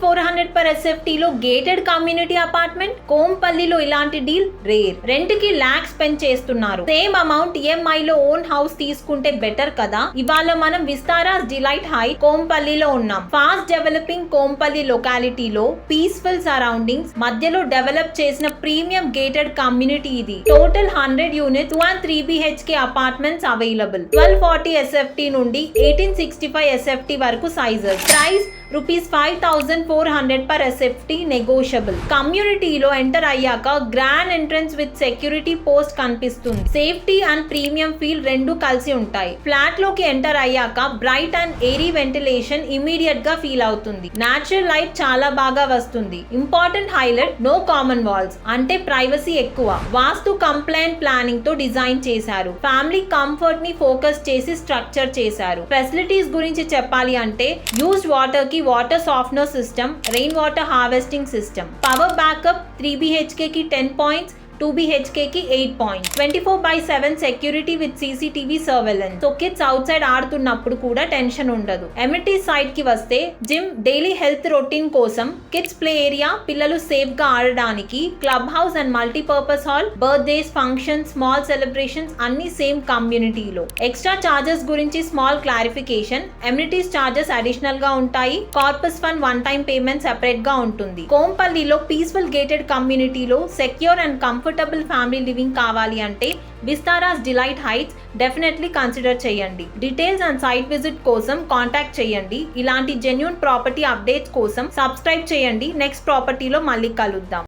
1400 per SFT లో gated community apartment. కోంపల్లిలో ఇలాంటి డీల్ రేర్. రెంట్ కి లాక్స్ స్పెండ్ చేస్తున్నారు. సేమ్ అమౌంట్ EMI లో ఓన్ హౌస్ తీసుకుంటే బెటర్ కదా. ఇవాళ మనం విస్తారాస్ డిలైట్ హైట్ కోంపల్లిలో ఉన్నాం. ఫాస్ట్ డెవలపింగ్ కోంపల్లి లొకాలిటీలో పీస్ఫుల్ సరౌండింగ్స్ మధ్యలో డెవలప్ చేసిన ప్రీమియం గేటెడ్ కమ్యూనిటీ ఇది. Total 100 unit 2 and 3 BHK apartments available. 1240 SFT నుండి 1865 SFT వరకు sizes. Price ₹5,400 per SFT negotiable. కమ్యూనిటీలో ఎంటర్ అయ్యాక grand entrance with security post కనిపిస్తుంది. సేఫ్టీ అండ్ ప్రీమియం ఫీల్ రెండు కలిసి ఉంటాయి. ఫ్లాట్ లోకి ఎంటర్ అయ్యాక bright and airy ventilation immediate గా ఫీల్ అవుతుంది. నేచురల్ లైట్ చాలా బాగా వస్తుంది. Important highlight, no common walls, అంటే ప్రైవసీ ఎక్కువ. వాస్తు కంప్లైంట్ ప్లానింగ్ తో డిజైన్ చేశారు. ఫ్యామిలీ కంఫర్ట్ ని ఫోకస్ చేసి స్ట్రక్చర్ చేశారు. ఫెసిలిటీస్ గురించి చెప్పాలి అంటే యూజ్డ్ వాటర్ కి water softener system, rain water harvesting system, power backup, 3 BHK కి 10 పాయింట్స్, 2 BHK కి 8 points, 24/7 security with CCTV surveillance. So kids out side ఆడుతున్నప్పుడు కూడా టెన్షన్ ఉండదు. ఎమినిటీస్ సైడ్ కి వస్తే జిమ్, డైలీ హెల్త్ రొటీన్ కోసం కిడ్స్ ప్లే ఏరియా, పిల్లలు safe గా ఆడడానికి club house and multipurpose hall, birthdays, functions, small celebrations అన్ని సేమ్ కమ్యూనిటీలో. ఎక్స్ట్రా చార్జెస్ గురించి small clarification, amenities charges additional గా ఉంటాయి. Corpus fund one time payment separate గా ఉంటుంది. కోంపల్లిలో పీస్ఫుల్ గేటెడ్ కమ్యూనిటీలో secure and comfortable family living కావాలి అంటే విస్తారాస్ డిలైట్ హైట్స్ డెఫినెట్లీ కన్సిడర్ చేయండి. డీటెయిల్స్ అండ్ సైట్ విజిట్ కోసం కాంటాక్ట్ చేయండి. ఇలాంటి జెన్యూన్ ప్రాపర్టీ అప్డేట్స్ కోసం సబ్స్క్రైబ్ చేయండి. నెక్స్ట్ ప్రాపర్టీలో మళ్ళీ కలుద్దాం.